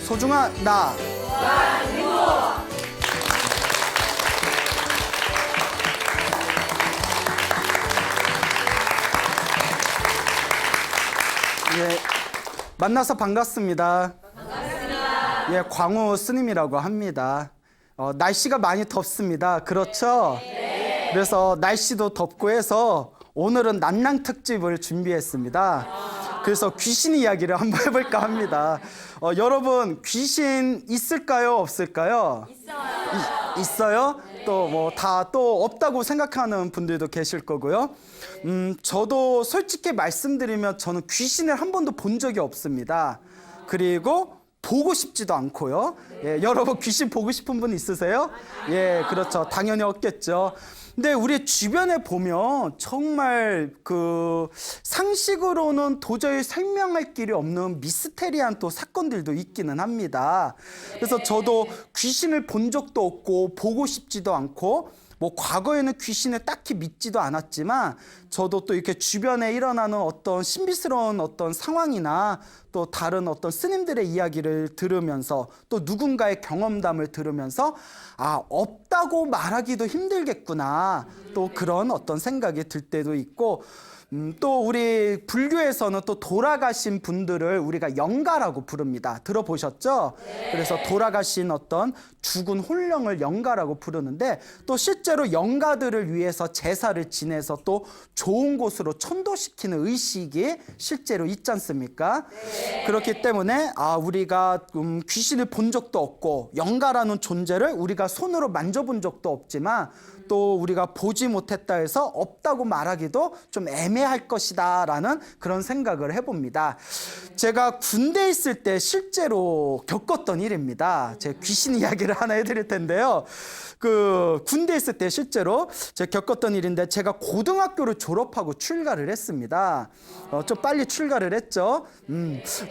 소중한 나. 예, 만나서 반갑습니다. 예, 광우 스님이라고 합니다. 날씨가 많이 덥습니다. 그렇죠? 그래서 날씨도 덥고 해서 오늘은 난랑 특집을 준비했습니다. 그래서 귀신 이야기를 한번 해볼까 합니다. 여러분, 귀신 있을까요? 없을까요? 있어요? 또 뭐 다 또 없다고 생각하는 분들도 계실 거고요. 저도 솔직히 말씀드리면 저는 귀신을 한 번도 본 적이 없습니다. 그리고 보고 싶지도 않고요. 예, 여러분 귀신 보고 싶은 분 있으세요? 예, 그렇죠. 당연히 없겠죠. 근데 우리 주변에 보면 정말 그 상식으로는 도저히 설명할 길이 없는 미스테리한 또 사건들도 있기는 합니다. 그래서 저도 귀신을 본 적도 없고 보고 싶지도 않고 뭐 과거에는 귀신을 딱히 믿지도 않았지만 저도 또 이렇게 주변에 일어나는 어떤 신비스러운 어떤 상황이나 또 다른 어떤 스님들의 이야기를 들으면서 또 누군가의 경험담을 들으면서 아, 없다고 말하기도 힘들겠구나 또 그런 어떤 생각이 들 때도 있고 또 우리 불교에서는 또 돌아가신 분들을 우리가 영가라고 부릅니다. 들어보셨죠? 그래서 돌아가신 어떤 죽은 혼령을 영가라고 부르는데 또 실제로 영가들을 위해서 제사를 지내서 또 좋은 곳으로 천도시키는 의식이 실제로 있지 않습니까? 그렇기 때문에 우리가 귀신을 본 적도 없고 영가라는 존재를 우리가 손으로 만져본 적도 없지만 또 우리가 보지 못했다 해서 없다고 말하기도 좀 애매할 것이다 라는 그런 생각을 해봅니다. 제가 군대에 있을 때 실제로 겪었던 일입니다. 제가 귀신 이야기를 하나 해드릴 텐데요. 그 군대에 있을 때 실제로 제가 겪었던 일인데 제가 고등학교를 졸업하고 출가를 했습니다. 좀 빨리 출가를 했죠.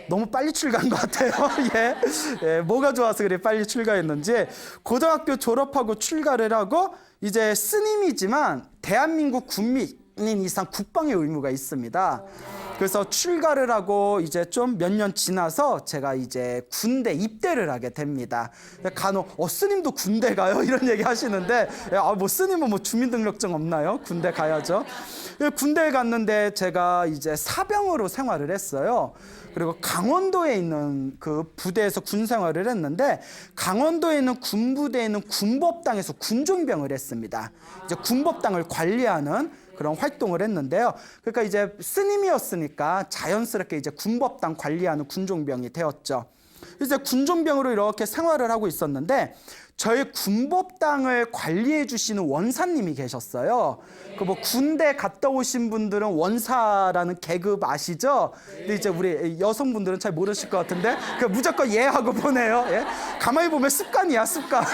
너무 빨리 출가한 것 같아요. 예, 뭐가 좋아서 그래 빨리 출가했는지 고등학교 졸업하고 출가를 하고 이제 스님이지만 대한민국 국민인 이상 국방의 의무가 있습니다. 그래서 출가를 하고 이제 좀 몇 년 지나서 제가 이제 군대 입대를 하게 됩니다. 간혹 스님도 군대 가요? 이런 얘기 하시는데 뭐 스님은 뭐 주민등록증 없나요? 군대 가야죠. 군대에 갔는데 제가 이제 사병으로 생활을 했어요. 그리고 강원도에 있는 그 부대에서 군 생활을 했는데 강원도에 있는 군부대에 있는 군법당에서 군종병을 했습니다. 이제 군법당을 관리하는 그런 활동을 했는데요. 그러니까 이제 스님이었으니까 자연스럽게 이제 군법당 관리하는 군종병이 되었죠. 이제 군종병으로 이렇게 생활을 하고 있었는데 저희 군법당을 관리해 주시는 원사님이 계셨어요. 그 뭐 군대 갔다 오신 분들은 원사라는 계급 아시죠? 근데 이제 우리 여성분들은 잘 모르실 것 같은데 무조건 예 하고 보내요. 예? 가만히 보면 습관이야, 습관.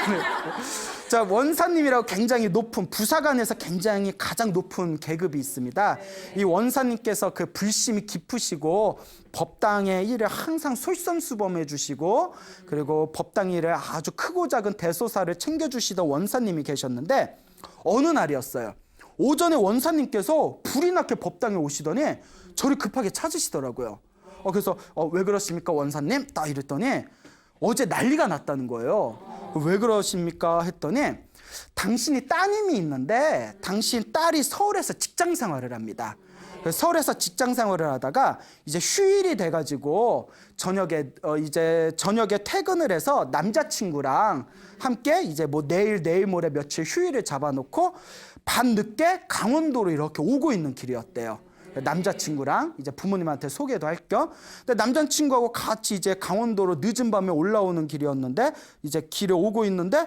자, 원사님이라고 굉장히 높은 부사관에서 굉장히 가장 높은 계급이 있습니다. 이 원사님께서 그 불심이 깊으시고 법당의 일을 항상 솔선수범해 주시고 그리고 법당 일을 아주 크고 작은 대소사를 챙겨주시던 원사님이 계셨는데 어느 날이었어요. 오전에 원사님께서 불이 나게 법당에 오시더니 저를 급하게 찾으시더라고요. 그래서 왜 그러십니까 원사님? 딱 이랬더니 어제 난리가 났다는 거예요. 왜 그러십니까? 했더니 당신이 따님이 있는데 당신 딸이 서울에서 직장 생활을 합니다. 서울에서 직장 생활을 하다가 이제 휴일이 돼가지고 저녁에 퇴근을 해서 남자친구랑 함께 이제 뭐 내일 모레 며칠 휴일을 잡아놓고 밤 늦게 강원도로 이렇게 오고 있는 길이었대요. 남자친구랑 이제 부모님한테 소개도 할 겸. 근데 남자친구하고 같이 이제 강원도로 늦은 밤에 올라오는 길이었는데 이제 길에 오고 있는데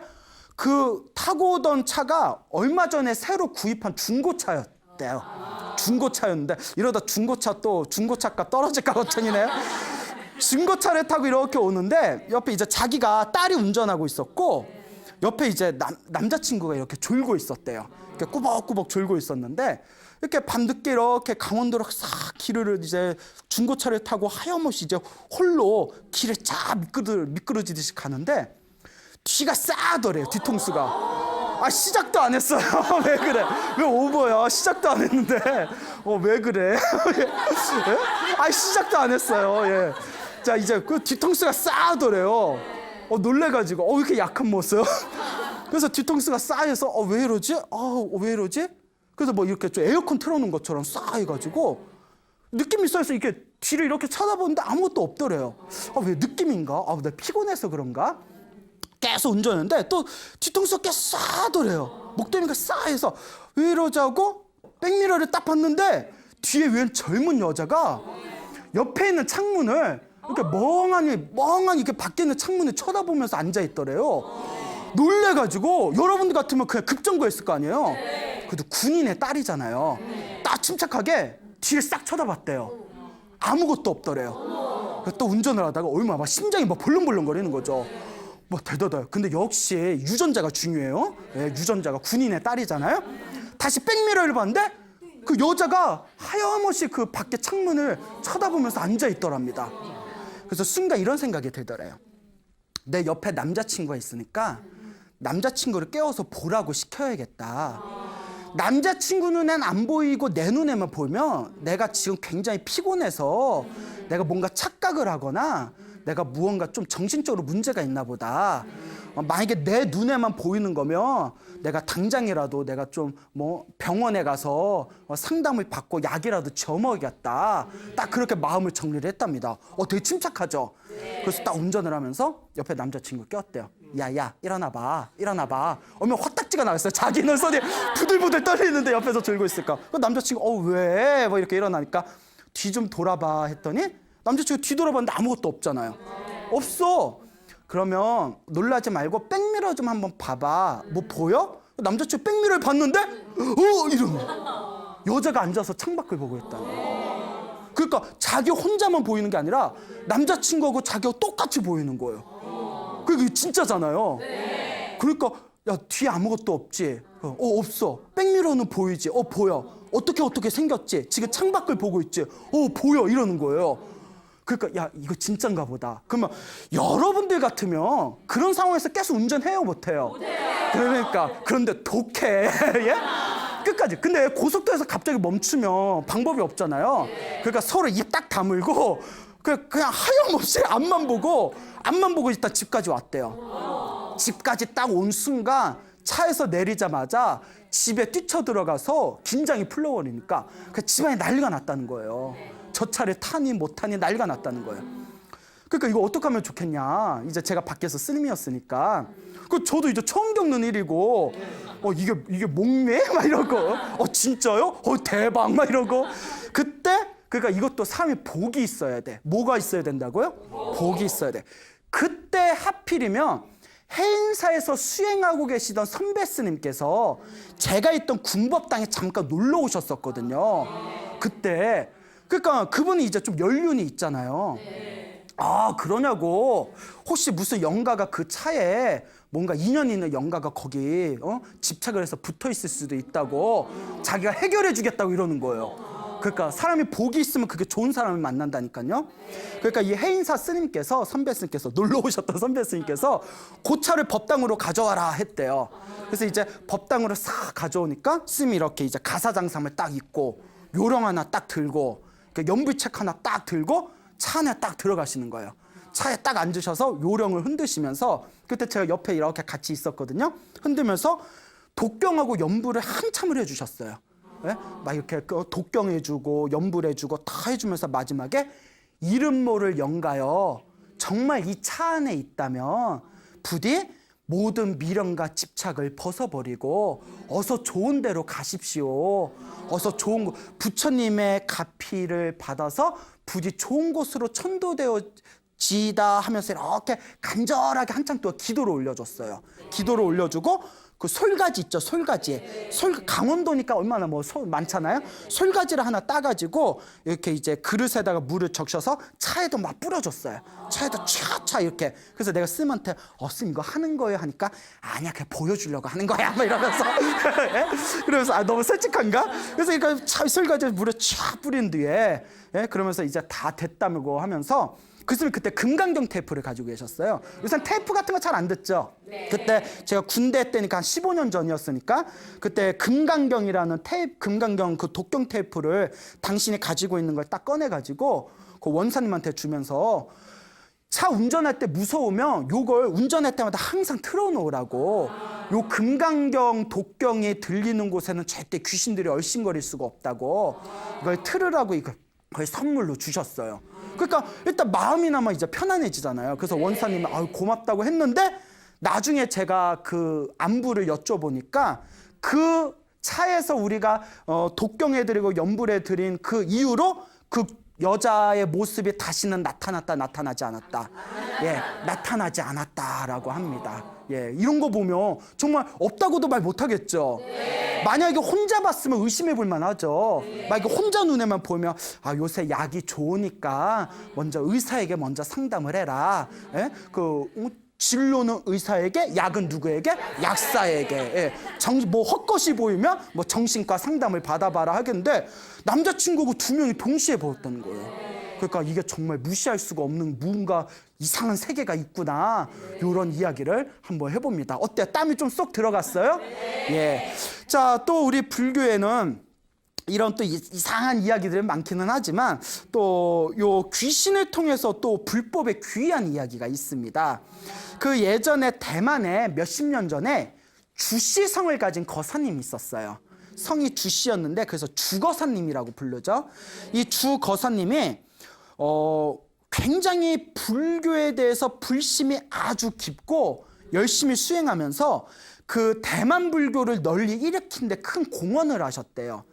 그 타고 오던 차가 얼마 전에 새로 구입한 중고차였대요. 중고차였는데 이러다 중고차가 떨어질까 걱정이네요. 중고차를 타고 이렇게 오는데 옆에 이제 자기가 딸이 운전하고 있었고 옆에 이제 남자친구가 이렇게 졸고 있었대요. 이렇게 꾸벅꾸벅 졸고 있었는데 이렇게 밤늦게 이렇게 강원도로 싹 길을 이제 중고차를 타고 하염없이 이제 홀로 길을 쫙 미끄러지듯이 가는데 뒤가 싸더래요. 뒤통수가. 시작도 안 했어요. 왜 그래? 왜 오버야? 시작도 안 했는데 왜 그래? 예? 시작도 안 했어요. 예. 자, 이제 그 뒤통수가 싸하더래요. 놀래가지고 왜 이렇게 약한 모습? 그래서 뒤통수가 싸해서 왜 이러지? 왜 이러지? 그래서 뭐 이렇게 좀 에어컨 틀어놓은 것처럼 싸해가지고 느낌이 있어서 이렇게 뒤를 이렇게 쳐다보는데 아무것도 없더래요. 왜 느낌인가? 내가 피곤해서 그런가? 계속 운전했는데 또 뒤통수가 꽤 싸하더래요. 목덜미가 싸해서 왜 이러자고 백미러를 딱 봤는데 뒤에 웬 젊은 여자가 옆에 있는 창문을 이렇게 멍하니 이렇게 밖에 있는 창문을 쳐다보면서 앉아 있더래요. 놀래가지고 여러분들 같으면 그냥 급정거했을 거 아니에요. 그래도 군인의 딸이잖아요. 딱 침착하게 뒤를 싹 쳐다봤대요. 아무것도 없더래요. 또 운전을 하다가 얼마나 막 심장이 막 벌렁벌렁거리는 거죠. 뭐 대단해요. 근데 역시 유전자가 중요해요. 유전자가 군인의 딸이잖아요. 다시 백미러를 봤는데 그 여자가 하염없이 그 밖에 창문을 쳐다보면서 앉아 있더랍니다. 그래서 순간 이런 생각이 들더래요. 내 옆에 남자친구가 있으니까 남자친구를 깨워서 보라고 시켜야겠다. 남자친구 눈엔 안 보이고 내 눈에만 보면 내가 지금 굉장히 피곤해서 내가 뭔가 착각을 하거나 내가 무언가 좀 정신적으로 문제가 있나 보다. 만약에 내 눈에만 보이는 거면 내가 당장이라도 내가 좀 뭐 병원에 가서 상담을 받고 약이라도 저먹겠다. 딱 그렇게 마음을 정리를 했답니다. 되게 침착하죠. 그래서 딱 운전을 하면서 옆에 남자친구 꼈대요. 야야 일어나봐. 얼마나 화딱지가 나왔어요. 자기는 손이 부들부들 떨리는데 옆에서 들고 있을까. 그 남자친구 왜? 뭐 이렇게 일어나니까 뒤 좀 돌아봐 했더니 남자친구 뒤돌아봤는데 아무것도 없잖아요. 없어. 그러면 놀라지 말고 백미러 좀 한번 봐봐. 뭐 보여? 남자친구 백미러를 봤는데 이러는 거야. 여자가 앉아서 창밖을 보고 있다는 거야. 그러니까 자기 혼자만 보이는 게 아니라 남자친구하고 자기하고 똑같이 보이는 거예요. 그게 진짜잖아요. 그러니까 야 뒤에 아무것도 없지? 없어. 백미러는 보이지? 보여. 어떻게 생겼지? 지금 창밖을 보고 있지? 보여. 이러는 거예요. 그러니까 야 이거 진짠가 보다. 그러면 여러분들 같으면 그런 상황에서 계속 운전해요 못해요? 그러니까 그런데 독해. 예? 끝까지. 근데 고속도로에서 갑자기 멈추면 방법이 없잖아요. 그러니까 서로 입 딱 다물고 그냥 하염없이 앞만 보고 일단 집까지 왔대요. 집까지 딱 온 순간 차에서 내리자마자 집에 뛰쳐들어가서 긴장이 풀려버리니까 집안에 난리가 났다는 거예요. 저 차를 타니 못 타니 난리가 났다는 거예요. 그러니까 이거 어떻게 하면 좋겠냐. 이제 제가 밖에서 스님이었으니까 저도 이제 처음 겪는 일이고 이게 목매? 막 이러고 진짜요? 대박 막 이러고 그때 그러니까 이것도 사람이 복이 있어야 돼. 뭐가 있어야 된다고요? 복이 있어야 돼. 그때 하필이면 해인사에서 수행하고 계시던 선배 스님께서 제가 있던 군법당에 잠깐 놀러 오셨었거든요. 그때 그러니까 그분이 이제 좀 연륜이 있잖아요. 그러냐고. 혹시 무슨 영가가 그 차에 뭔가 인연 있는 영가가 거기 집착을 해서 붙어 있을 수도 있다고 자기가 해결해 주겠다고 이러는 거예요. 그러니까 사람이 복이 있으면 그게 좋은 사람을 만난다니까요. 그러니까 이 해인사 스님께서 선배 스님께서 놀러 오셨던 선배 스님께서 그 차를 법당으로 가져와라 했대요. 그래서 이제 법당으로 싹 가져오니까 스님이 이렇게 이제 가사장삼을 딱 입고 요령 하나 딱 들고 연불책 하나 딱 들고 차 안에 딱 들어가시는 거예요. 차에 딱 앉으셔서 요령을 흔드시면서 그때 제가 옆에 이렇게 같이 있었거든요. 흔들면서 독경하고 연불을 한참을 해주셨어요. 네? 막 이렇게 독경해주고 연불해주고 다 해주면서 마지막에 이름 모를 영가여 정말 이 차 안에 있다면 부디 모든 미련과 집착을 벗어버리고 어서 좋은 데로 가십시오. 어서 좋은 곳, 부처님의 가피를 받아서 부디 좋은 곳으로 천도되어지다 하면서 이렇게 간절하게 한참 동안 기도를 올려줬어요. 기도를 올려주고 그 솔가지 있죠, 솔가지. 강원도니까 얼마나 많잖아요. 솔가지를 하나 따가지고 이렇게 이제 그릇에다가 물을 적셔서 차에도 막 뿌려줬어요. 차에도 촤촤 이렇게. 그래서 내가 스님한테 스님 이거 하는 거예요 하니까 아니야 그냥 보여주려고 하는 거야 막 이러면서 그러면서 너무 솔직한가? 그래서 그러니까 솔가지에 물을 촤 뿌린 뒤에 그러면서 이제 다 됐다고 하면서 그 스님 그때 금강경 테이프를 가지고 계셨어요. 요새 테이프 같은 거 잘 안 듣죠? 네. 그때 제가 군대 때니까 한 15년 전이었으니까 그때 금강경이라는 금강경 그 독경 테이프를 당신이 가지고 있는 걸 딱 꺼내가지고 그 원사님한테 주면서 차 운전할 때 무서우면 요걸 운전할 때마다 항상 틀어놓으라고. 요 금강경, 독경이 들리는 곳에는 절대 귀신들이 얼씬거릴 수가 없다고. 이걸 틀으라고 이걸 선물로 주셨어요. 그러니까 일단 마음이나마 이제 편안해지잖아요. 그래서 원사님이 아유 고맙다고 했는데 나중에 제가 그 안부를 여쭤보니까 그 차에서 우리가 독경해드리고 염불해드린 그 이후로 그 여자의 모습이 다시는 나타났다 나타나지 않았다. 예, 나타나지 않았다라고 합니다. 예, 이런 거 보면 정말 없다고도 말 못하겠죠. 만약에 혼자 봤으면 의심해 볼 만하죠. 만약에 혼자 눈에만 보면 아 요새 약이 좋으니까 먼저 의사에게 먼저 상담을 해라. 예? 진로는 의사에게, 약은 누구에게? 약사에게. 예. 뭐 헛것이 보이면 뭐 정신과 상담을 받아봐라 하겠는데 남자친구고 두 명이 동시에 보였다는 거예요. 그러니까 이게 정말 무시할 수가 없는 뭔가 이상한 세계가 있구나. 이런 이야기를 한번 해봅니다. 어때요? 땀이 좀 쏙 들어갔어요? 예. 자, 또 우리 불교에는 이런 또 이상한 이야기들이 많기는 하지만 또 요 귀신을 통해서 또 불법의 귀한 이야기가 있습니다. 그 예전에 대만에 몇십 년 전에 주씨성을 가진 거사님이 있었어요. 성이 주씨였는데 그래서 주거사님이라고 부르죠. 이 주거사님이 굉장히 불교에 대해서 불심이 아주 깊고 열심히 수행하면서 그 대만 불교를 널리 일으킨 데 큰 공헌을 하셨대요.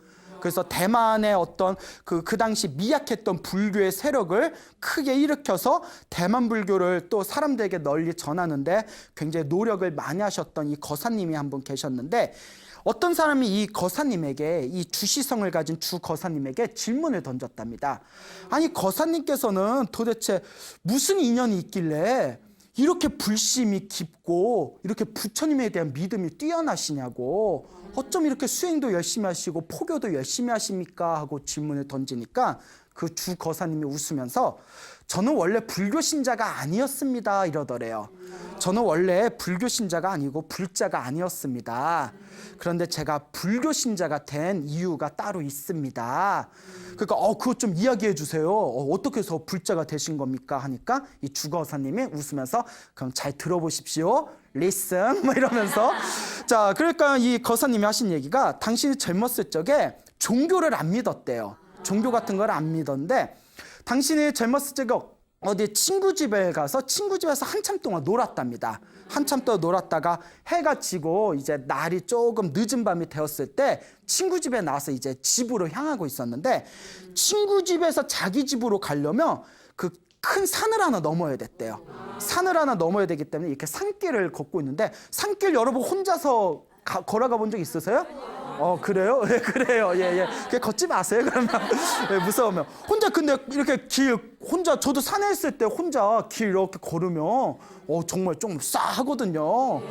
그래서 대만의 어떤 그 당시 미약했던 불교의 세력을 크게 일으켜서 대만 불교를 또 사람들에게 널리 전하는데 굉장히 노력을 많이 하셨던 이 거사님이 한 분 계셨는데 어떤 사람이 이 거사님에게 이 주씨성을 가진 주 거사님에게 질문을 던졌답니다. 아니 거사님께서는 도대체 무슨 인연이 있길래 이렇게 불심이 깊고 이렇게 부처님에 대한 믿음이 뛰어나시냐고 어쩜 이렇게 수행도 열심히 하시고 포교도 열심히 하십니까? 하고 질문을 던지니까 그 주 거사님이 웃으면서 저는 원래 불교 신자가 아니었습니다 이러더래요. 저는 원래 불교 신자가 아니고 불자가 아니었습니다. 그런데 제가 불교 신자가 된 이유가 따로 있습니다. 그러니까 그것 좀 이야기해 주세요. 어떻게 해서 불자가 되신 겁니까? 하니까 이 주 거사님이 웃으면서 그럼 잘 들어보십시오. listen 뭐 이러면서 자 그러니까 이 거사님이 하신 얘기가 당신이 젊었을 적에 종교를 안 믿었대요. 종교 같은 걸 안 믿었는데 당신이 젊었을 적에 어디 친구 집에 가서 친구 집에서 한참 동안 놀았답니다. 한참 동안 놀았다가 해가 지고 이제 날이 조금 늦은 밤이 되었을 때 친구 집에 나와서 이제 집으로 향하고 있었는데 친구 집에서 자기 집으로 가려면 그 큰 산을 하나 넘어야 됐대요. 산을 하나 넘어야 되기 때문에 이렇게 산길을 걷고 있는데 산길 여러분 혼자서 걸어가 본 적 있으세요? 그래요? 예, 그래요. 예. 그냥 걷지 마세요. 그러면 예, 무서우면 혼자 근데 이렇게 길 혼자 저도 산에 있을 때 혼자 길 이렇게 걸으면 정말 좀 싸하거든요.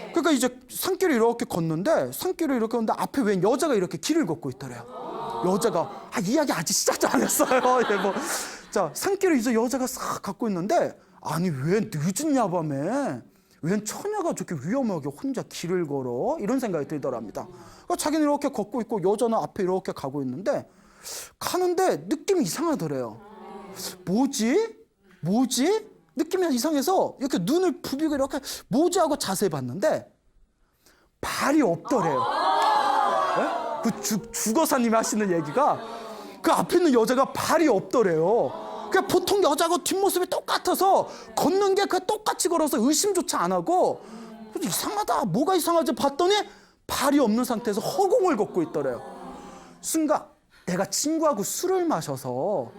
그러니까 이제 산길을 이렇게 걷는데 산길을 이렇게 걷는데 앞에 웬 여자가 이렇게 길을 걷고 있더래요. 여자가 이야기 아직 시작도 안 했어요. 예, 자 산길을 이제 여자가 싹 걷고 있는데 아니 왜 늦은 야밤에 웬 처녀가 저렇게 위험하게 혼자 길을 걸어? 이런 생각이 들더랍니다. 그러니까 자기는 이렇게 걷고 있고 여자는 앞에 이렇게 가고 있는데 가는데 느낌이 이상하더래요. 뭐지? 느낌이 이상해서 이렇게 눈을 부비고 이렇게 뭐지 하고 자세히 봤는데 발이 없더래요. 네? 그 주거사님이 하시는 얘기가 그 앞에 있는 여자가 발이 없더래요. 그러니까 보통 여자하고 뒷모습이 똑같아서 걷는 게 그 똑같이 걸어서 의심조차 안 하고 이상하다 뭐가 이상하지 봤더니 발이 없는 상태에서 허공을 걷고 있더래요. 순간 내가 친구하고 술을 마셔서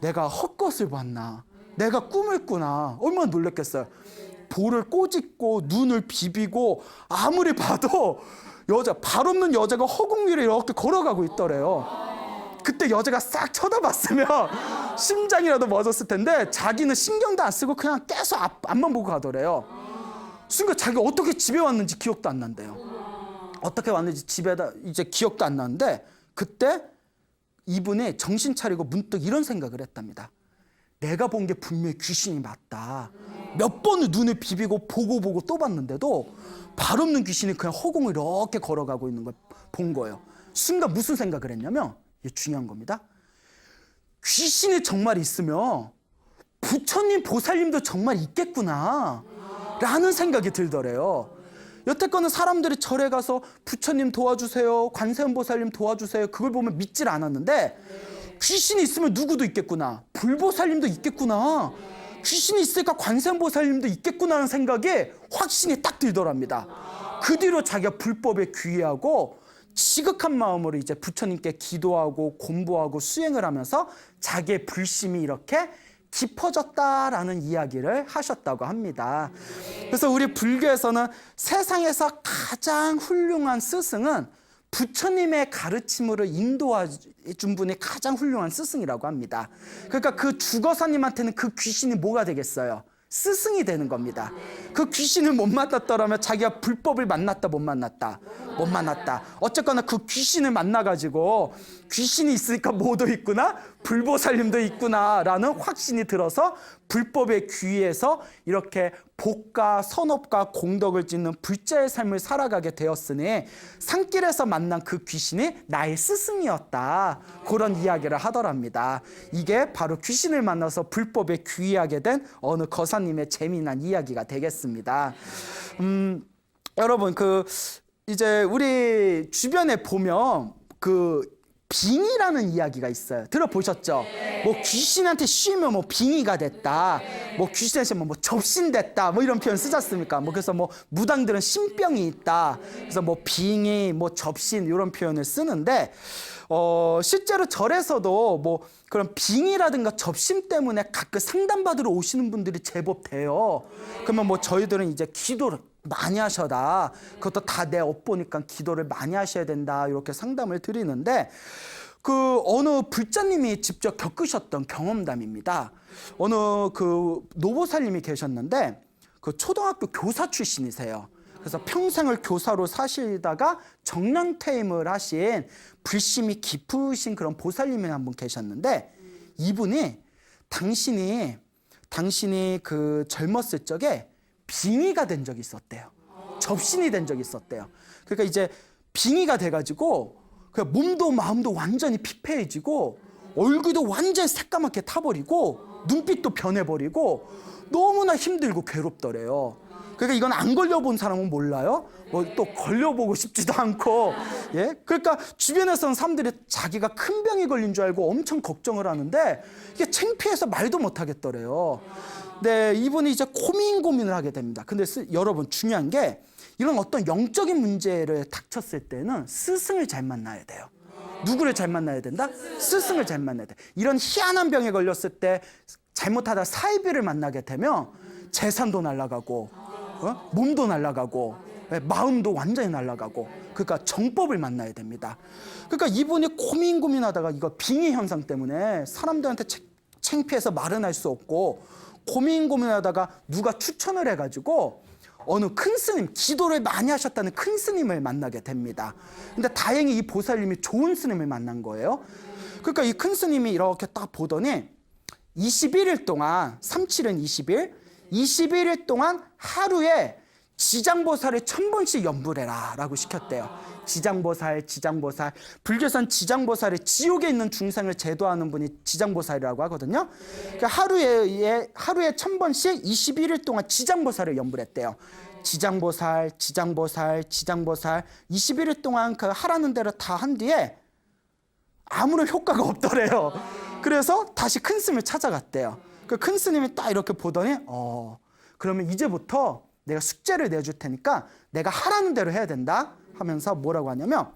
내가 헛것을 봤나 내가 꿈을 꾸나 얼마나 놀랐겠어요. 볼을 꼬집고 눈을 비비고 아무리 봐도 발 없는 여자가 허공 위를 이렇게 걸어가고 있더래요. 그때 여자가 싹 쳐다봤으면 심장이라도 멎었을 텐데 자기는 신경도 안 쓰고 그냥 계속 앞만 보고 가더래요. 순간 자기가 어떻게 집에 왔는지 기억도 안 난대요. 어떻게 왔는지 집에다 이제 기억도 안 나는데 그때 이분이 정신 차리고 문득 이런 생각을 했답니다. 내가 본 게 분명히 귀신이 맞다. 몇 번을 눈을 비비고 보고 또 봤는데도 발 없는 귀신이 그냥 허공을 이렇게 걸어가고 있는 걸 본 거예요. 순간 무슨 생각을 했냐면 이게 중요한 겁니다. 귀신이 정말 있으면 부처님 보살님도 정말 있겠구나 라는 생각이 들더래요. 여태껏은 사람들이 절에 가서 부처님 도와주세요, 관세음 보살님 도와주세요, 그걸 보면 믿질 않았는데 귀신이 있으면 누구도 있겠구나, 불보살님도 있겠구나, 귀신이 있으니까 관세음 보살님도 있겠구나 하는 생각이 확신이 딱 들더랍니다. 그 뒤로 자기가 불법에 귀의하고 지극한 마음으로 이제 부처님께 기도하고 공부하고 수행을 하면서 자기의 불심이 이렇게 깊어졌다라는 이야기를 하셨다고 합니다. 그래서 우리 불교에서는 세상에서 가장 훌륭한 스승은 부처님의 가르침으로 인도해 준 분이 가장 훌륭한 스승이라고 합니다. 그러니까 그 주거사님한테는 그 귀신이 뭐가 되겠어요? 스승이 되는 겁니다. 그 귀신을 못 만났더라면 자기가 불법을 만났다 못 만났다? 못 만났다. 어쨌거나 그 귀신을 만나가지고 귀신이 있으니까 뭐도 있구나, 불보살님도 있구나 라는 확신이 들어서 불법에 귀의해서 이렇게 복과 선업과 공덕을 짓는 불자의 삶을 살아가게 되었으니 산길에서 만난 그 귀신이 나의 스승이었다, 그런 이야기를 하더랍니다. 이게 바로 귀신을 만나서 불법에 귀의하게 된 어느 거사님의 재미난 이야기가 되겠습니다. 여러분, 이제 우리 주변에 보면 빙의라는 이야기가 있어요. 들어보셨죠? 뭐 귀신한테 씌우면 뭐 빙의가 됐다, 뭐 귀신한테 뭐 접신됐다, 뭐 이런 표현 쓰지 않습니까? 뭐 그래서 뭐 무당들은 신병이 있다, 그래서 뭐 빙의, 뭐 접신 이런 표현을 쓰는데 실제로 절에서도 뭐 그런 빙의라든가 접신 때문에 가끔 상담받으러 오시는 분들이 제법 돼요. 그러면 뭐 저희들은 이제 기도를 많이 하셔라, 그것도 다 내 업보니까 기도를 많이 하셔야 된다, 이렇게 상담을 드리는데 어느 불자님이 직접 겪으셨던 경험담입니다. 어느 노보살님이 계셨는데 초등학교 교사 출신이세요. 그래서 평생을 교사로 사시다가 정년퇴임을 하신 불심이 깊으신 그런 보살님이 한 분 계셨는데, 이분이 당신이 젊었을 적에 빙의가 된 적이 있었대요. 접신이 된 적이 있었대요. 그러니까 이제 빙의가 돼가지고 몸도 마음도 완전히 피폐해지고 얼굴도 완전히 새까맣게 타버리고 눈빛도 변해버리고 너무나 힘들고 괴롭더래요. 그러니까 이건 안 걸려본 사람은 몰라요. 뭐 또 걸려보고 싶지도 않고, 예. 그러니까 주변에서는 사람들이 자기가 큰 병이 걸린 줄 알고 엄청 걱정을 하는데 이게 창피해서 말도 못 하겠더래요. 네, 이분이 이제 고민을 하게 됩니다. 근데 여러분, 중요한 게 이런 어떤 영적인 문제를 닥쳤을 때는 스승을 잘 만나야 돼요. 누구를 잘 만나야 된다? 스승을 잘 만나야 돼. 이런 희한한 병에 걸렸을 때 잘못하다 사이비를 만나게 되면 재산도 날아가고, 몸도 날아가고, 마음도 완전히 날아가고, 그러니까 정법을 만나야 됩니다. 그러니까 이분이 고민하다가 이거 빙의 현상 때문에 사람들한테 창피해서 말은 할 수 없고 고민하다가 누가 추천을 해가지고 어느 큰 스님, 기도를 많이 하셨다는 큰 스님을 만나게 됩니다. 근데 다행히 이 보살님이 좋은 스님을 만난 거예요. 그러니까 이 큰 스님이 이렇게 딱 보더니 21일 동안, 37은 20일, 21일 동안 하루에 지장보살을 1000번씩 연불 해라 라고 시켰대요. 지장보살. 불교에서는 지장보살이 지옥에 있는 중생을 제도하는 분이 지장보살이라고 하거든요. 그러니까 하루에 1000번씩 21일 동안 지장보살을 연불했대요. 지장보살. 21일 동안 하라는 대로 다 한 뒤에 아무런 효과가 없더래요. 그래서 다시 큰 스님을 찾아갔대요. 그 큰 스님이 딱 이렇게 보더니 그러면 이제부터 내가 숙제를 내줄 테니까 내가 하라는 대로 해야 된다 하면서 뭐라고 하냐면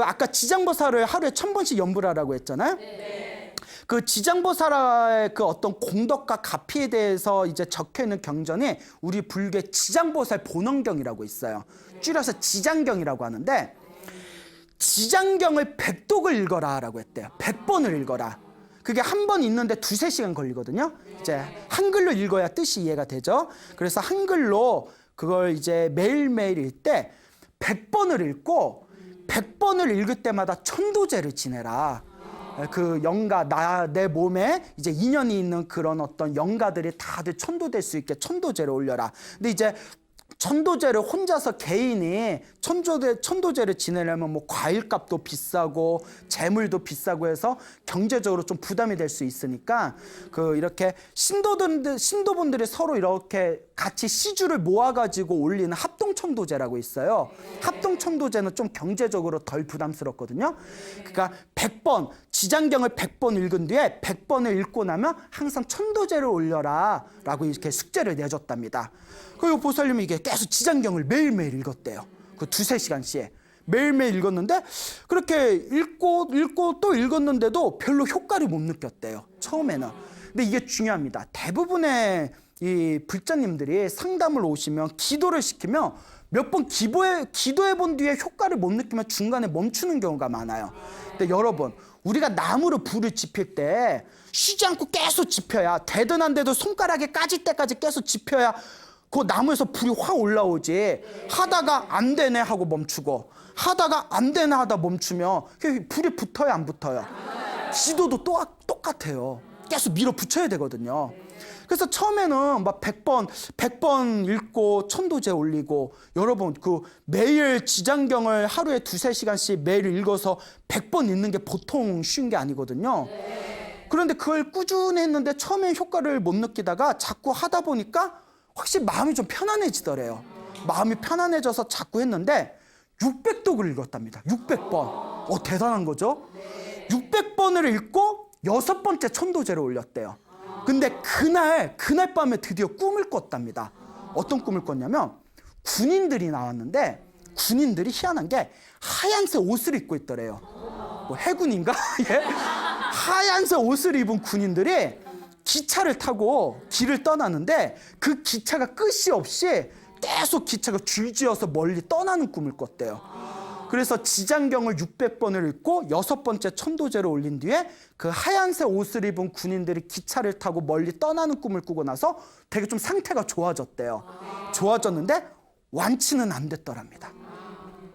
아까 지장보살을 하루에 1000번씩 연불하라고 했잖아요. 네. 그 지장보살의 어떤 공덕과 가피에 대해서 이제 적혀 있는 경전이 우리 불교의 지장보살 본원경이라고 있어요. 줄여서 지장경이라고 하는데, 지장경을 100독을 읽어라 라고 했대요. 100번을 읽어라. 그게 한 번 읽는데 2-3시간 걸리거든요. 이제 한글로 읽어야 뜻이 이해가 되죠. 그래서 한글로 그걸 이제 매일매일 읽을 때 100번을 읽고 100번을 읽을 때마다 천도제를 지내라. 내 몸에 이제 인연이 있는 그런 어떤 영가들이 다들 천도될 수 있게 천도제를 올려라. 근데 이제 천도제를 혼자서 개인이 천도제를 지내려면 뭐 과일값도 비싸고 재물도 비싸고 해서 경제적으로 좀 부담이 될 수 있으니까 이렇게 신도분들이 서로 이렇게 같이 시주를 모아가지고 올리는 합동천도제라고 있어요. 합동천도제는 좀 경제적으로 덜 부담스럽거든요. 그러니까 100번 지장경을 100번 읽은 뒤에 100번을 읽고 나면 항상 천도제를 올려라 라고 이렇게 숙제를 내줬답니다. 그리고 보살님이 이게 계속 지장경을 매일매일 읽었대요. 그 2-3시간씩 매일매일 읽었는데 그렇게 읽고 또 읽었는데도 별로 효과를 못 느꼈대요. 처음에는. 근데 이게 중요합니다. 대부분의 이 불자님들이 상담을 오시면 기도를 시키면 몇 번 기도해 본 뒤에 효과를 못 느끼면 중간에 멈추는 경우가 많아요. 근데 여러분, 우리가 나무로 불을 지필 때 쉬지 않고 계속 지펴야, 되든 안 돼도 손가락에 까질 때까지 계속 지펴야 그 나무에서 불이 확 올라오지. 하다가 안 되네 하고 멈추고, 하다가 안 되네 하다 멈추면 불이 붙어요, 안 붙어요? 기도도 똑같아요. 계속 밀어붙여야 되거든요. 그래서 처음에는 막 100번 읽고 천도제 올리고, 여러분 매일 지장경을 하루에 2-3시간씩 매일 읽어서 100번 읽는 게 보통 쉬운 게 아니거든요. 그런데 그걸 꾸준히 했는데 처음엔 효과를 못 느끼다가 자꾸 하다 보니까 확실히 마음이 좀 편안해지더래요. 마음이 편안해져서 자꾸 했는데 600독을 읽었답니다. 600번. 대단한 거죠? 600번을 읽고 6번째 천도제를 올렸대요. 근데 그날 밤에 드디어 꿈을 꿨답니다. 어떤 꿈을 꿨냐면 군인들이 나왔는데, 군인들이 희한한 게 하얀색 옷을 입고 있더래요. 뭐 해군인가? 예? 하얀색 옷을 입은 군인들이 기차를 타고 길을 떠나는데 그 기차가 끝이 없이 계속 기차가 줄지어서 멀리 떠나는 꿈을 꿨대요. 그래서 지장경을 600번을 읽고 6번째 천도제를 올린 뒤에 그 하얀색 옷을 입은 군인들이 기차를 타고 멀리 떠나는 꿈을 꾸고 나서 되게 좀 상태가 좋아졌대요. 좋아졌는데 완치는 안 됐더랍니다.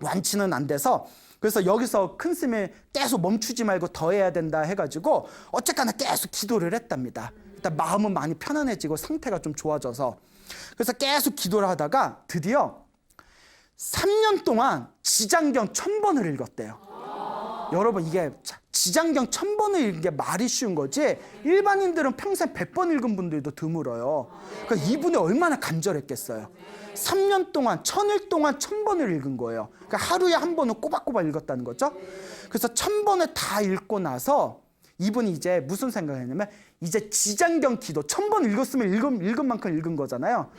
완치는 안 돼서, 그래서 여기서 큰 스님이 계속 멈추지 말고 더 해야 된다 해가지고 어쨌거나 계속 기도를 했답니다. 일단 마음은 많이 편안해지고 상태가 좀 좋아져서, 그래서 계속 기도를 하다가 드디어 3년 동안 지장경 1000번을 읽었대요. 여러분, 이게 지장경 1000번을 읽는 게 말이 쉬운 거지 일반인들은 평생 100번 읽은 분들도 드물어요. 그러니까 이분이 얼마나 간절했겠어요. 3년 동안 1000일 동안 1000번을 읽은 거예요. 그러니까 하루에 한 번은 꼬박꼬박 읽었다는 거죠. 그래서 1000번을 다 읽고 나서 이분이 이제 무슨 생각을 했냐면, 이제 지장경 기도 1000번 읽었으면 읽은 만큼 읽은 거잖아요.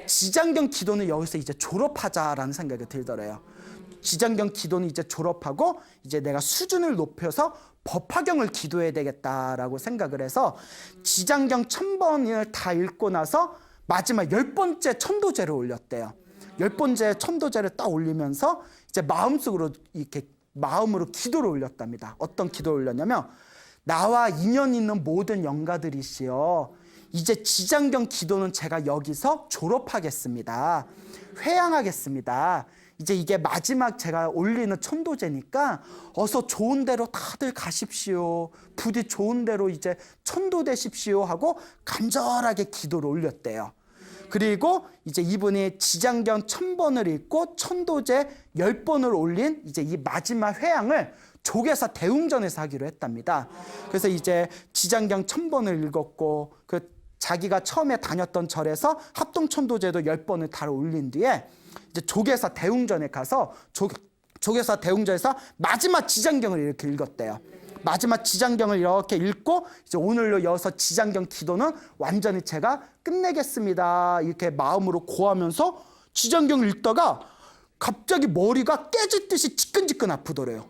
지장경 기도는 여기서 이제 졸업하자라는 생각이 들더래요. 지장경 기도는 이제 졸업하고 이제 내가 수준을 높여서 법화경을 기도해야 되겠다라고 생각을 해서 지장경 1000번을 다 읽고 나서 마지막 10번째 천도제를 올렸대요. 10번째 천도제를 딱 올리면서 이제 마음속으로 이렇게 마음으로 기도를 올렸답니다. 어떤 기도를 올렸냐면, 나와 인연 있는 모든 영가들이시여, 이제 지장경 기도는 제가 여기서 졸업하겠습니다. 회양하겠습니다. 이제 이게 마지막 제가 올리는 천도제니까 어서 좋은 데로 다들 가십시오. 부디 좋은 데로 이제 천도되십시오 하고 간절하게 기도를 올렸대요. 그리고 이제 이분이 지장경 1000번을 읽고 천도제 10번을 올린 이제 이 마지막 회양을 조계사 대웅전에서 하기로 했답니다. 그래서 이제 지장경 1000번을 읽었고, 자기가 처음에 다녔던 절에서 합동천도제도 10번을 다 올린 뒤에 이제 조계사 대웅전에 가서 조계사 대웅전에서 마지막 지장경을 이렇게 읽었대요. 마지막 지장경을 이렇게 읽고 이제 오늘로 이어서 지장경 기도는 완전히 제가 끝내겠습니다. 이렇게 마음으로 고하면서 지장경을 읽다가 갑자기 머리가 깨질 듯이 지끈지끈 아프더래요.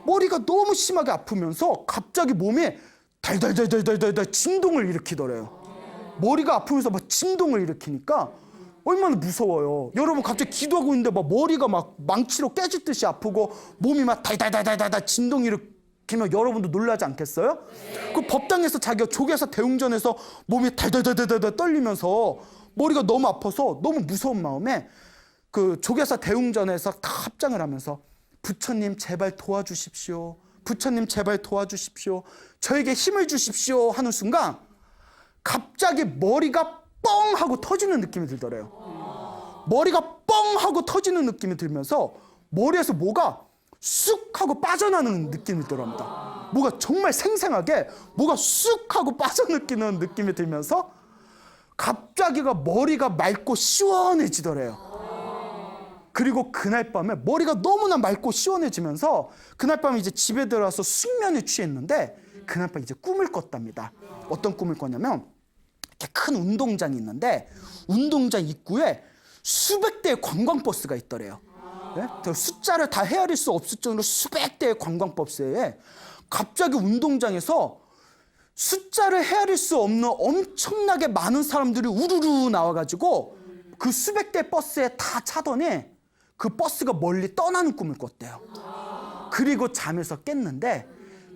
머리가 너무 심하게 아프면서 갑자기 몸이 달달달달달달 진동을 일으키더래요. 머리가 아프면서 막 진동을 일으키니까 얼마나 무서워요. 여러분, 갑자기 기도하고 있는데 막 머리가 막 망치로 깨질 듯이 아프고 몸이 막 달달달달달 진동 일으키면 여러분도 놀라지 않겠어요? 그 법당에서 자기가 조계사 대웅전에서 몸이 달달달달달 떨리면서 머리가 너무 아파서 너무 무서운 마음에 그 조계사 대웅전에서 다 합장을 하면서 부처님 제발 도와주십시오. 부처님 제발 도와주십시오. 저에게 힘을 주십시오 하는 순간 갑자기 머리가 뻥 하고 터지는 느낌이 들더래요. 머리가 뻥 하고 터지는 느낌이 들면서 머리에서 뭐가 쑥 하고 빠져나는 느낌이 들어옵니다. 뭐가 정말 생생하게 뭐가 쑥 하고 빠져느끼는 느낌이 들면서 갑자기가 머리가 맑고 시원해지더래요. 그리고 그날 밤에 머리가 너무나 맑고 시원해지면서 그날 밤에 이제 집에 들어와서 숙면에 취했는데 그날 밤에 이제 꿈을 꿨답니다. 어떤 꿈을 꿨냐면 이렇게 큰 운동장이 있는데 운동장 입구에 수백 대의 관광버스가 있더래요. 네? 숫자를 다 헤아릴 수 없을 정도로 수백 대의 관광버스에 갑자기 운동장에서 숫자를 헤아릴 수 없는 엄청나게 많은 사람들이 우르르 나와가지고 그 수백 대 버스에 다 차더니 그 버스가 멀리 떠나는 꿈을 꿨대요. 그리고 잠에서 깼는데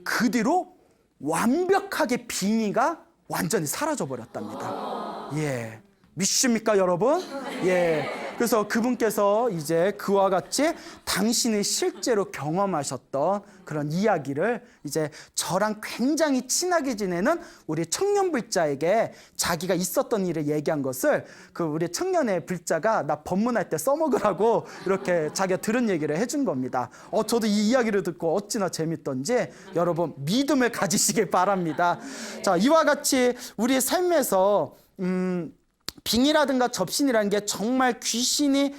그 뒤로 완벽하게 빙의가 완전히 사라져 버렸답니다. 예, 믿습니까 여러분? 예. 그래서 그분께서 이제 그와 같이 당신이 실제로 경험하셨던 그런 이야기를 이제 저랑 굉장히 친하게 지내는 우리 청년 불자에게 자기가 있었던 일을 얘기한 것을 그 우리 청년의 불자가 나 법문할 때 써먹으라고 이렇게 자기가 들은 얘기를 해준 겁니다. 저도 이 이야기를 듣고 어찌나 재밌던지 여러분 믿음을 가지시길 바랍니다. 자, 이와 같이 우리의 삶에서 빙이라든가 접신이라는 게 정말 귀신이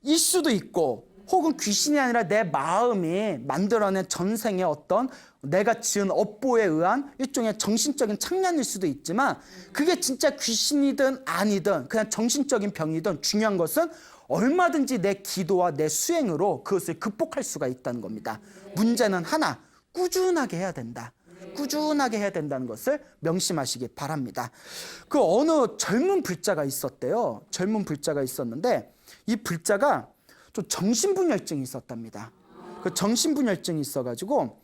일 수도 있고 혹은 귀신이 아니라 내 마음이 만들어낸 전생의 어떤 내가 지은 업보에 의한 일종의 정신적인 착란일 수도 있지만 그게 진짜 귀신이든 아니든 그냥 정신적인 병이든 중요한 것은 얼마든지 내 기도와 내 수행으로 그것을 극복할 수가 있다는 겁니다. 문제는 하나, 꾸준하게 해야 된다. 꾸준하게 해야 된다는 것을 명심하시기 바랍니다. 그 어느 젊은 불자가 있었대요. 젊은 불자가 있었는데 이 불자가 좀 정신분열증이 있었답니다. 그 정신분열증이 있어가지고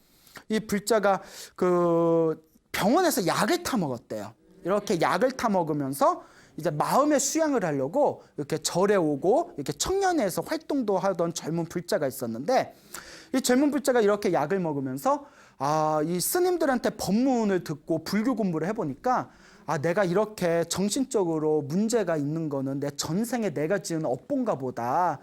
이 불자가 그 병원에서 약을 타 먹었대요. 이렇게 약을 타 먹으면서 이제 마음의 수양을 하려고 이렇게 절에 오고 이렇게 청년회에서 활동도 하던 젊은 불자가 있었는데 이 젊은 불자가 이렇게 약을 먹으면서 이 스님들한테 법문을 듣고 불교 공부를 해보니까 내가 이렇게 정신적으로 문제가 있는 거는 내 전생에 내가 지은 업본가 보다.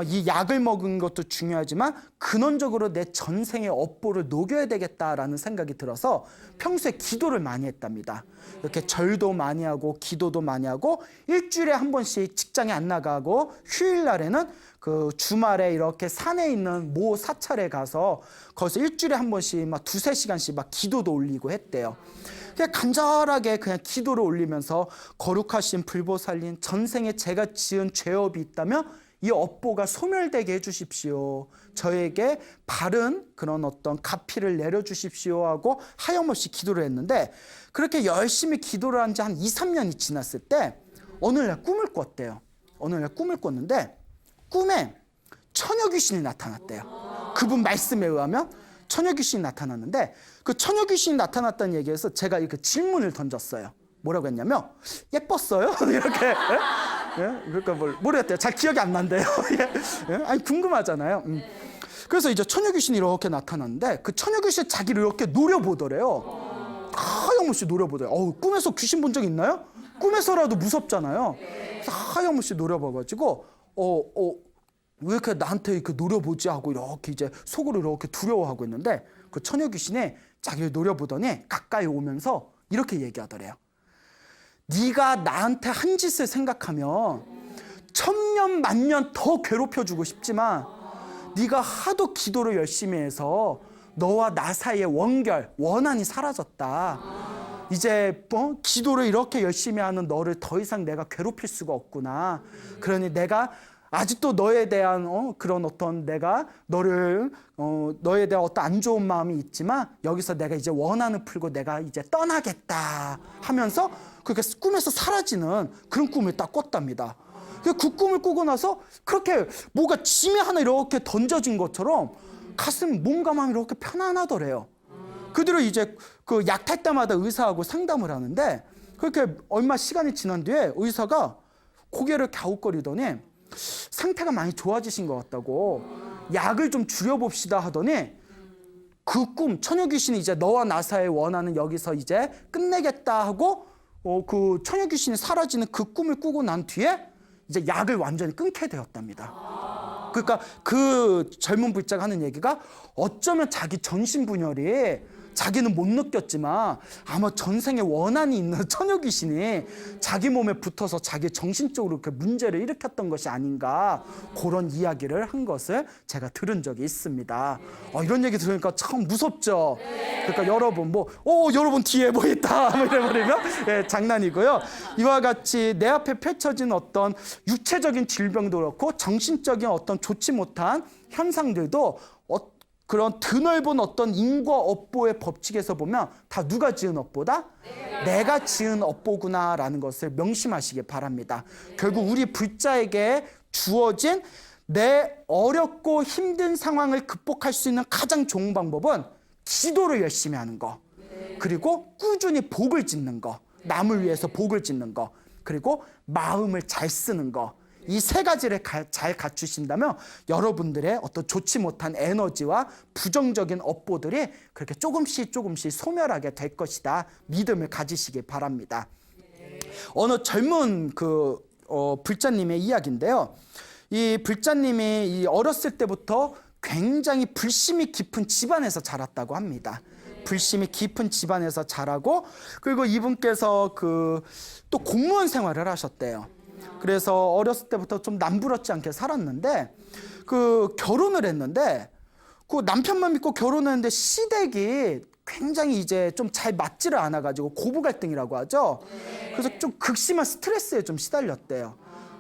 이 약을 먹은 것도 중요하지만 근원적으로 내 전생의 업보를 녹여야 되겠다라는 생각이 들어서 평소에 기도를 많이 했답니다. 이렇게 절도 많이 하고 기도도 많이 하고 일주일에 한 번씩 직장에 안 나가고 휴일날에는 그 주말에 이렇게 산에 있는 모 사찰에 가서 거기서 일주일에 한 번씩 막 2-3시간씩 막 기도도 올리고 했대요. 그냥 간절하게 그냥 기도를 올리면서 거룩하신 불보살님 전생에 제가 지은 죄업이 있다면 이 업보가 소멸되게 해주십시오. 저에게 바른 그런 어떤 가피를 내려주십시오 하고 하염없이 기도를 했는데 그렇게 열심히 기도를 한 지 한 2-3년이 지났을 때 어느 날 꿈을 꿨대요. 어느 날 꿈을 꿨는데 꿈에 처녀 귀신이 나타났대요. 그분 말씀에 의하면 처녀 귀신이 나타났는데 그 처녀 귀신이 나타났다는 얘기에서 제가 이렇게 질문을 던졌어요. 뭐라고 했냐면 예뻤어요? 이렇게 예? 그러니까 모르겠대요. 잘 기억이 안 난대요. 예? 아니 궁금하잖아요. 그래서 이제 처녀 귀신이 이렇게 나타났는데 그 처녀 귀신이 자기를 이렇게 노려보더래요. 하염없이 노려보더래요. 꿈에서 귀신 본 적 있나요? 꿈에서라도 무섭잖아요. 그래서 하염없이 노려봐가지고 왜 이렇게 나한테 이렇게 노려보지 하고 이렇게 이제 속으로 이렇게 두려워하고 있는데 그 처녀 귀신이 자기를 노려보더니 가까이 오면서 이렇게 얘기하더래요. 네가 나한테 한 짓을 생각하면 1000년 만년 더 괴롭혀주고 싶지만 네가 하도 기도를 열심히 해서 너와 나 사이의 원한이 사라졌다. 이제 기도를 이렇게 열심히 하는 너를 더 이상 내가 괴롭힐 수가 없구나. 그러니 내가 아직도 너에 대한 그런 어떤 내가 너에 대한 어떤 안 좋은 마음이 있지만 여기서 내가 이제 원한을 풀고 내가 이제 떠나겠다 하면서 그렇게 꿈에서 사라지는 그런 꿈을 딱 꿨답니다. 그 꿈을 꾸고 나서 그렇게 뭐가 짐이 하나 이렇게 던져진 것처럼 몸과 마음이 이렇게 편안하더래요. 그 뒤로 이제 그 약 탈 때마다 의사하고 상담을 하는데 그렇게 얼마 시간이 지난 뒤에 의사가 고개를 갸웃거리더니 상태가 많이 좋아지신 것 같다고 약을 좀 줄여봅시다 하더니 그 꿈, 처녀 귀신이 이제 너와 나 사이의 원한은 여기서 이제 끝내겠다 하고 그 처녀 귀신이 사라지는 그 꿈을 꾸고 난 뒤에 이제 약을 완전히 끊게 되었답니다. 그러니까 그 젊은 불자가 하는 얘기가 어쩌면 자기 전신분열이 자기는 못 느꼈지만 아마 전생에 원한이 있는 처녀 귀신이 자기 몸에 붙어서 자기 정신적으로 그 문제를 일으켰던 것이 아닌가, 그런 이야기를 한 것을 제가 들은 적이 있습니다. 이런 얘기 들으니까 참 무섭죠. 그러니까 여러분 여러분 뒤에 뭐 있다 뭐 이래버리면 장난이고요. 이와 같이 내 앞에 펼쳐진 어떤 육체적인 질병도 그렇고 정신적인 어떤 좋지 못한 현상들도 그런 드넓은 어떤 인과 업보의 법칙에서 보면 다 누가 지은 업보다? 내가 지은 업보구나라는 것을 명심하시기 바랍니다. 결국 우리 불자에게 주어진 내 어렵고 힘든 상황을 극복할 수 있는 가장 좋은 방법은 기도를 열심히 하는 거, 그리고 꾸준히 복을 짓는 거, 남을 위해서 복을 짓는 거, 그리고 마음을 잘 쓰는 거, 이 세 가지를 잘 갖추신다면 여러분들의 어떤 좋지 못한 에너지와 부정적인 업보들이 그렇게 조금씩 소멸하게 될 것이다, 믿음을 가지시기 바랍니다. 어느 젊은 불자님의 이야기인데요. 이 불자님이 어렸을 때부터 굉장히 불심이 깊은 집안에서 자랐다고 합니다. 불심이 깊은 집안에서 자라고, 그리고 이분께서 또 공무원 생활을 하셨대요. 그래서 어렸을 때부터 좀 남부럽지 않게 살았는데 결혼을 했는데 그 남편만 믿고 결혼했는데 시댁이 굉장히 이제 좀 잘 맞지를 않아가지고 고부 갈등이라고 하죠. 그래서 좀 극심한 스트레스에 좀 시달렸대요.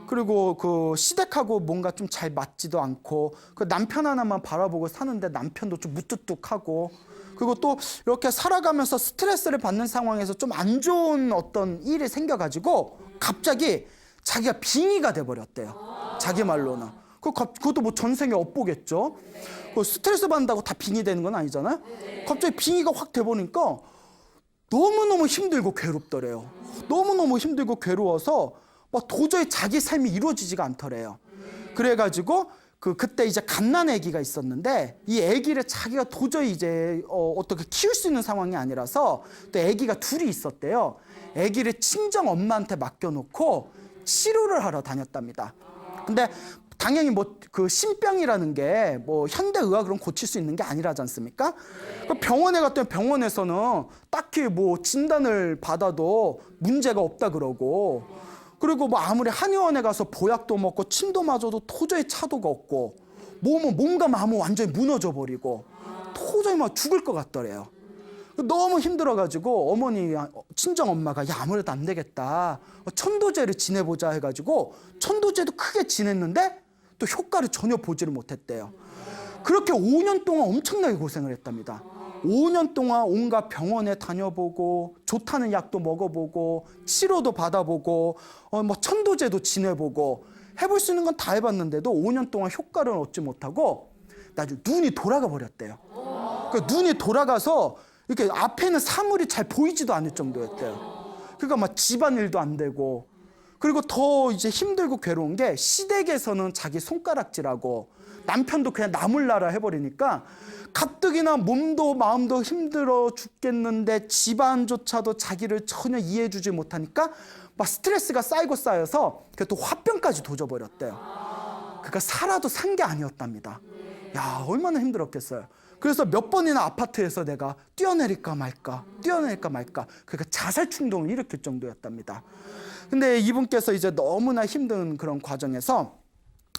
그리고 시댁하고 뭔가 좀 잘 맞지도 않고 남편 하나만 바라보고 사는데 남편도 좀 무뚝뚝하고, 그리고 또 이렇게 살아가면서 스트레스를 받는 상황에서 좀 안 좋은 어떤 일이 생겨가지고 갑자기 자기가 빙의가 돼버렸대요. 자기 말로는. 그것도 뭐 전생에 업보겠죠. 스트레스 받는다고 다 빙의 되는 건 아니잖아요. 갑자기 빙의가 확 돼버리니까 너무너무 힘들고 괴롭더래요. 너무너무 힘들고 괴로워서 막 도저히 자기 삶이 이루어지지가 않더래요. 그래가지고 그때 이제 갓난 아기가 있었는데 이 아기를 자기가 도저히 이제 어떻게 키울 수 있는 상황이 아니라서 또 아기가 둘이 있었대요. 아기를 친정 엄마한테 맡겨놓고 치료를 하러 다녔답니다. 근데 당연히 신병이라는 게 현대 의학으로는 고칠 수 있는 게 아니라지 않습니까? 병원에 갔더니 병원에서는 딱히 진단을 받아도 문제가 없다 그러고, 그리고 아무리 한의원에 가서 보약도 먹고 침도 맞아도 도저히 차도가 없고, 몸과 마음은 완전히 무너져 버리고 도저히 막 죽을 것 같더래요. 너무 힘들어가지고 친정 엄마가 아무래도 안 되겠다, 천도제를 지내보자 해가지고 천도제도 크게 지냈는데 또 효과를 전혀 보지를 못했대요. 그렇게 5년 동안 엄청나게 고생을 했답니다. 5년 동안 온갖 병원에 다녀보고 좋다는 약도 먹어보고 치료도 받아보고 천도제도 지내보고 해볼 수 있는 건 다 해봤는데도 5년 동안 효과를 얻지 못하고 나중에 눈이 돌아가 버렸대요. 눈이 돌아가서 이렇게 앞에는 사물이 잘 보이지도 않을 정도였대요. 그러니까 집안일도 안 되고, 그리고 더 이제 힘들고 괴로운 게 시댁에서는 자기 손가락질하고 남편도 그냥 나몰라라 해버리니까 가뜩이나 몸도 마음도 힘들어 죽겠는데 집안조차도 자기를 전혀 이해해주지 못하니까 스트레스가 쌓여서 또 화병까지 도져버렸대요. 그러니까 살아도 산 게 아니었답니다. 얼마나 힘들었겠어요. 그래서 몇 번이나 아파트에서 내가 뛰어내릴까 말까 그러니까 자살 충동을 일으킬 정도였답니다. 근데 이분께서 이제 너무나 힘든 그런 과정에서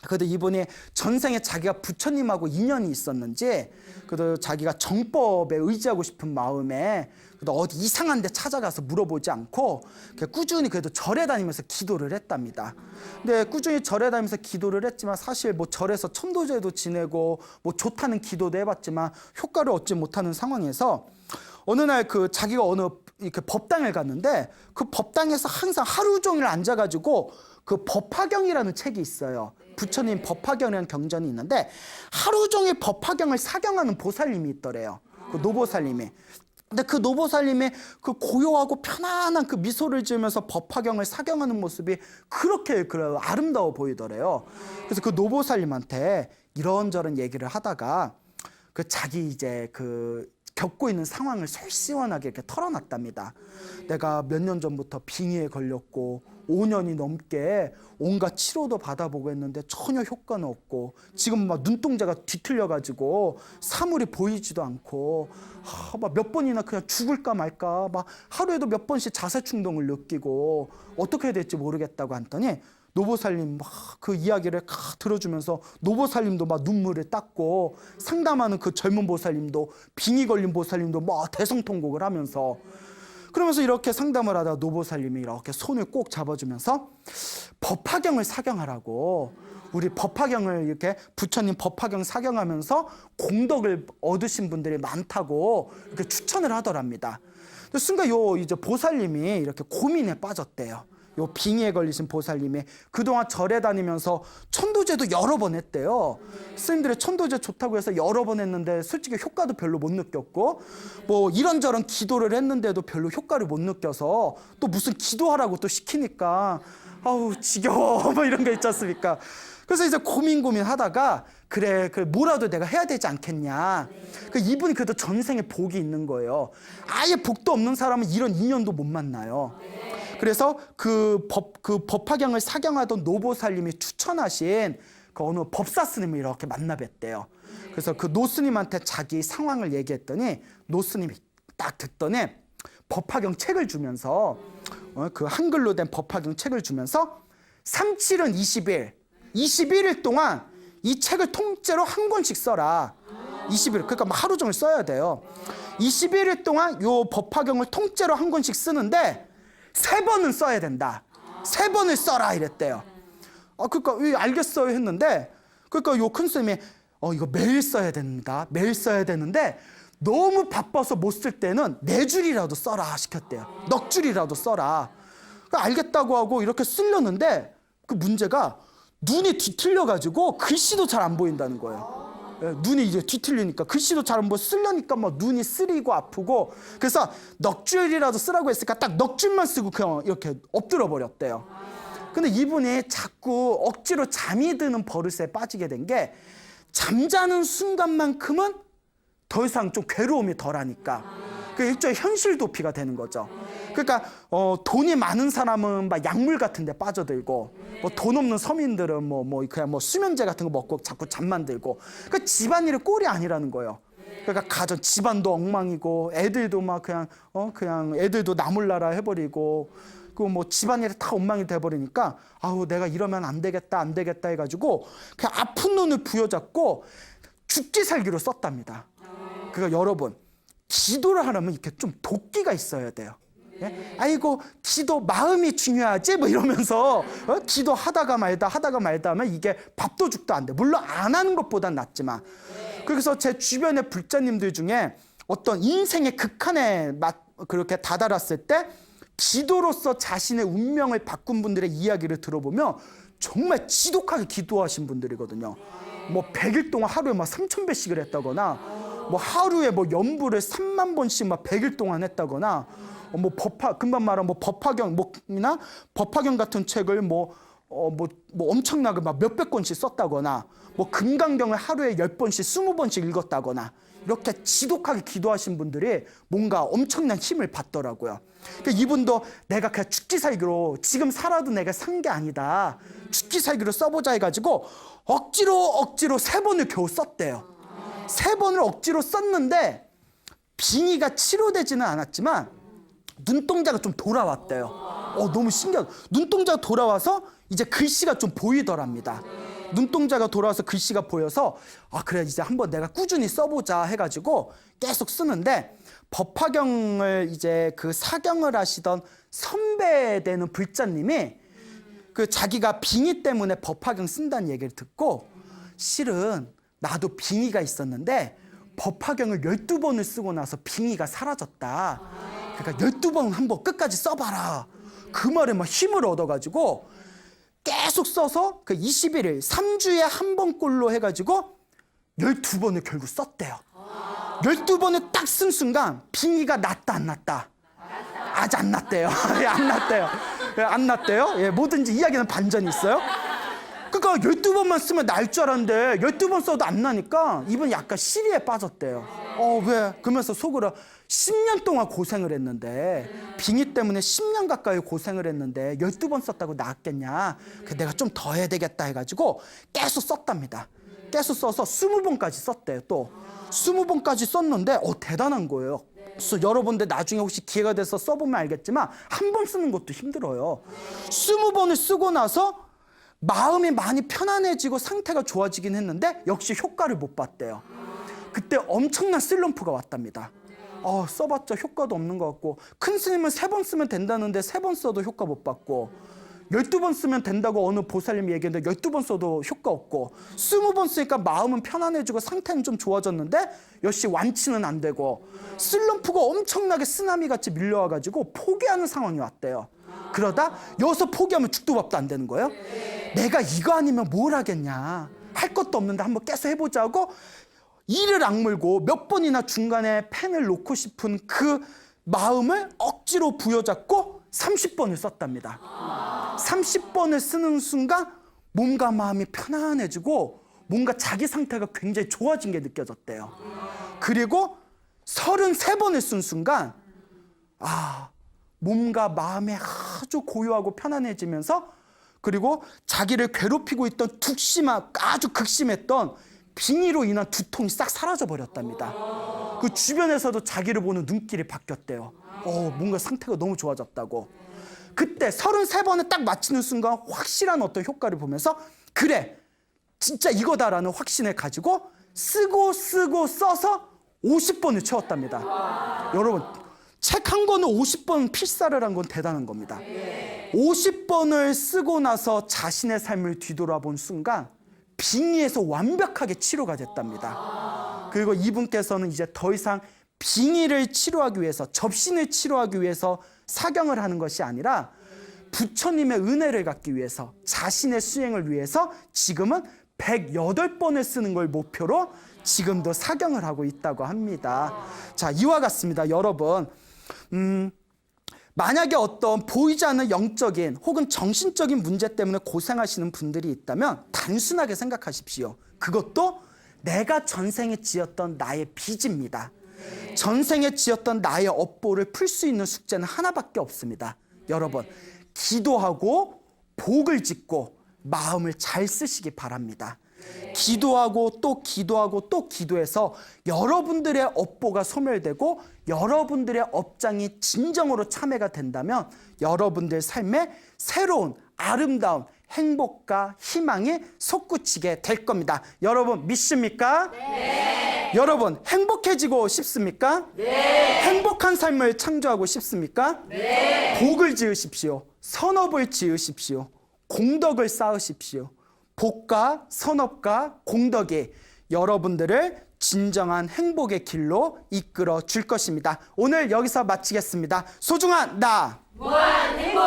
그래도 이분이 전생에 자기가 부처님하고 인연이 있었는지 그래도 자기가 정법에 의지하고 싶은 마음에 그래도 어디 이상한 데 찾아가서 물어보지 않고 꾸준히 그래도 절에 다니면서 기도를 했답니다. 근데 꾸준히 절에 다니면서 기도를 했지만 사실 절에서 천도제도 지내고 좋다는 기도도 해봤지만 효과를 얻지 못하는 상황에서 어느 날 자기가 어느 이렇게 법당을 갔는데 그 법당에서 항상 하루 종일 앉아가지고 법화경이라는 책이 있어요. 부처님 법화경이라는 경전이 있는데 하루 종일 법화경을 사경하는 보살님이 있더래요. 노보살님이. 근데 노보살님의 고요하고 편안한 미소를 지으면서 법화경을 사경하는 모습이 그렇게 아름다워 보이더래요. 그래서 노보살님한테 이런저런 얘기를 하다가 자기 이제 겪고 있는 상황을 솔시원하게 이렇게 털어놨답니다. 내가 몇 년 전부터 빙의에 걸렸고 5년이 넘게 온갖 치료도 받아보고 했는데 전혀 효과는 없고 지금 막 눈동자가 뒤틀려가지고 사물이 보이지도 않고 막 몇 번이나 그냥 죽을까 말까 막 하루에도 몇 번씩 자살 충동을 느끼고 어떻게 해야 될지 모르겠다고 했더니 노보살님 막 그 이야기를 들어주면서 노보살님도 막 눈물을 닦고 상담하는 그 젊은 보살님도 빙의 걸린 보살님도 막 대성통곡을 하면서 그러면서 이렇게 상담을 하다가 노보살님이 이렇게 손을 꼭 잡아주면서 법화경을 사경하라고 우리 법화경을 이렇게 부처님 법화경 사경하면서 공덕을 얻으신 분들이 많다고 이렇게 추천을 하더랍니다. 순간 요 이제 보살님이 이렇게 고민에 빠졌대요. 요 빙의에 걸리신 보살님이 그동안 절에 다니면서 천도제도 여러 번 했대요. 스님들이 천도제 좋다고 해서 여러 번 했는데 솔직히 효과도 별로 못 느꼈고 뭐 이런저런 기도를 했는데도 별로 효과를 못 느껴서 또 무슨 기도하라고 또 시키니까 아우 지겨워 뭐 이런 게 있지 않습니까? 그래서 이제 고민하다가 그래 뭐라도 내가 해야 되지 않겠냐. 이분이 그래도 전생에 복이 있는 거예요. 아예 복도 없는 사람은 이런 인연도 못 만나요. 그래서 그 법화경을 사경하던 노보살님이 추천하신 그 어느 법사 스님을 이렇게 만나 뵀대요. 그래서 그 노스님한테 자기 상황을 얘기했더니 노스님이 딱 듣더니 법화경 책을 주면서 그 한글로 된 법화경 책을 주면서 37은 20일 21일 동안 이 책을 통째로 한 권씩 써라. 20일 그러니까 하루 종일 써야 돼요. 21일 동안 요 법화경을 통째로 한 권씩 쓰는데 3번은 써야 된다. 3번을 써라 이랬대요. 그러니까 알겠어요 했는데 그러니까 요 큰 스님이 이거 매일 써야 됩니다. 매일 써야 되는데 너무 바빠서 못 쓸 때는 4줄이라도 써라 시켰대요. 넉 줄이라도 써라. 그러니까 알겠다고 하고 이렇게 쓰려는데 그 문제가 눈이 뒤틀려가지고 글씨도 잘 안 보인다는 거예요. 눈이 이제 뒤틀리니까 글씨도 잘 안 보여 쓰려니까 막 눈이 쓰리고 아프고 그래서 넉 줄이라도 쓰라고 했으니까 딱 넉 줄만 쓰고 그냥 이렇게 엎드려 버렸대요. 근데 이분이 자꾸 억지로 잠이 드는 버릇에 빠지게 된 게 잠자는 순간만큼은 더 이상 좀 괴로움이 덜하니까 그 일종의 현실 도피가 되는 거죠. 그러니까 돈이 많은 사람은 막 약물 같은 데 빠져들고 뭐 돈 없는 서민들은 그냥 수면제 같은 거 먹고 자꾸 잠만 들고 그 집안일이 꼴이 아니라는 거예요. 그러니까 집안도 엉망이고 애들도 막 그냥 애들도 나몰라라 해버리고 그 집안일이 다 엉망이 돼버리니까 아우 내가 이러면 안 되겠다 해가지고 그냥 아픈 눈을 부여잡고 죽기 살기로 썼답니다. 그러니까 여러분 기도를 하려면 이렇게 좀 도끼가 있어야 돼요. 예? 아이고 기도 마음이 중요하지 뭐 이러면서 기도하다가 말다 하면 이게 밥도 죽도 안 돼. 물론 안 하는 것보단 낫지만 그래서 제 주변의 불자님들 중에 어떤 인생의 극한에 그렇게 다다랐을 때 기도로서 자신의 운명을 바꾼 분들의 이야기를 들어보면 정말 지독하게 기도하신 분들이거든요. 100일 동안 하루에 3,000배씩을 했다거나 하루에 연부를 3만 번씩 100일 동안 했다거나 금방 말한 법화경이나 법화경 같은 책을 엄청나게 몇백 권씩 썼다거나 금강경을 하루에 10번씩 20번씩 읽었다거나 이렇게 지독하게 기도하신 분들이 뭔가 엄청난 힘을 받더라고요. 그러니까 이분도 내가 그냥 죽기 살기로 지금 살아도 내가 산 게 아니다. 죽기 살기로 써보자 해가지고 억지로 3번을 겨우 썼대요. 3번을 억지로 썼는데 빙의가 치료되지는 않았지만 눈동자가 좀 돌아왔대요. 너무 신기하다. 눈동자가 돌아와서 이제 글씨가 좀 보이더랍니다. 눈동자가 돌아와서 글씨가 보여서 그래 이제 한번 내가 꾸준히 써보자 해가지고 계속 쓰는데 법화경을 이제 그 사경을 하시던 선배 되는 불자님이 그 자기가 빙의 때문에 법화경 쓴다는 얘기를 듣고 실은 나도 빙의가 있었는데 법화경을 12번을 쓰고 나서 빙의가 사라졌다. 그러니까 12번 한번 끝까지 써봐라. 그 말에 막 힘을 얻어가지고 계속 써서 그 21일 3주에 한 번꼴로 해가지고 12번을 결국 썼대요. 12번을 딱 쓴 순간 빙의가 났다 안 났다? 아직 안 났대요. 안 났대요. 안 났대요. 예, 뭐든지 이야기는 반전이 있어요. 그러니까 12번만 쓰면 날 줄 알았는데 12번 써도 안 나니까 이분 약간 시리에 빠졌대요. 왜? 그러면서 속으로 10년 동안 고생을 했는데 빙의 때문에 10년 가까이 고생을 했는데 12번 썼다고 나았겠냐. 그래서 내가 좀 더 해야 되겠다 해가지고 계속 썼답니다. 계속 써서 20번까지 썼대요. 또 20번까지 썼는데 대단한 거예요. 그래서 여러분들 나중에 혹시 기회가 돼서 써보면 알겠지만 한 번 쓰는 것도 힘들어요. 20번을 쓰고 나서 마음이 많이 편안해지고 상태가 좋아지긴 했는데 역시 효과를 못 봤대요. 그때 엄청난 슬럼프가 왔답니다. 써봤자 효과도 없는 것 같고, 큰 스님은 3번 쓰면 된다는데 3번 써도 효과 못 받고, 12번 쓰면 된다고 어느 보살님이 얘기했는데 12번 써도 효과 없고, 20번 쓰니까 마음은 편안해지고 상태는 좀 좋아졌는데 역시 완치는 안 되고, 슬럼프가 엄청나게 쓰나미같이 밀려와가지고 포기하는 상황이 왔대요. 그러다 여기서 포기하면 죽도 밥도 안 되는 거예요. 내가 이거 아니면 뭘 하겠냐, 할 것도 없는데 한번 계속 해보자고 이를 악물고 몇 번이나 중간에 펜을 놓고 싶은 그 마음을 억지로 부여잡고 30번을 썼답니다. 30번을 쓰는 순간 몸과 마음이 편안해지고 뭔가 자기 상태가 굉장히 좋아진 게 느껴졌대요. 그리고 33번을 쓴 순간 몸과 마음이 아주 고요하고 편안해지면서, 그리고 자기를 괴롭히고 있던 아주 극심했던 빙의로 인한 두통이 싹 사라져 버렸답니다. 그 주변에서도 자기를 보는 눈길이 바뀌었대요. 뭔가 상태가 너무 좋아졌다고. 그때 33번을 딱 마치는 순간 확실한 어떤 효과를 보면서 그래, 진짜 이거다라는 확신을 가지고 쓰고 써서 50번을 채웠답니다. 여러분, 책 한 권을 50번 필사를 한 건 대단한 겁니다. 50번을 쓰고 나서 자신의 삶을 뒤돌아본 순간 빙의에서 완벽하게 치료가 됐답니다. 그리고 이분께서는 이제 더 이상 빙의를 치료하기 위해서, 접신을 치료하기 위해서 사경을 하는 것이 아니라 부처님의 은혜를 갖기 위해서, 자신의 수행을 위해서 지금은 108번을 쓰는 걸 목표로 지금도 사경을 하고 있다고 합니다. 자, 이와 같습니다. 여러분, 만약에 어떤 보이지 않는 영적인 혹은 정신적인 문제 때문에 고생하시는 분들이 있다면 단순하게 생각하십시오. 그것도 내가 전생에 지었던 나의 빚입니다. 전생에 지었던 나의 업보를 풀 수 있는 숙제는 하나밖에 없습니다. 여러분, 기도하고 복을 짓고 마음을 잘 쓰시기 바랍니다. 기도하고 또 기도하고 또 기도해서 여러분들의 업보가 소멸되고 여러분들의 업장이 진정으로 참회가 된다면 여러분들 삶에 새로운 아름다운 행복과 희망이 솟구치게 될 겁니다. 여러분 믿습니까? 네. 여러분 행복해지고 싶습니까? 네. 행복한 삶을 창조하고 싶습니까? 네. 복을 지으십시오. 선업을 지으십시오. 공덕을 쌓으십시오. 복과 선업과 공덕이 여러분들을 진정한 행복의 길로 이끌어 줄 것입니다. 오늘 여기서 마치겠습니다. 소중한 나 무한 행복.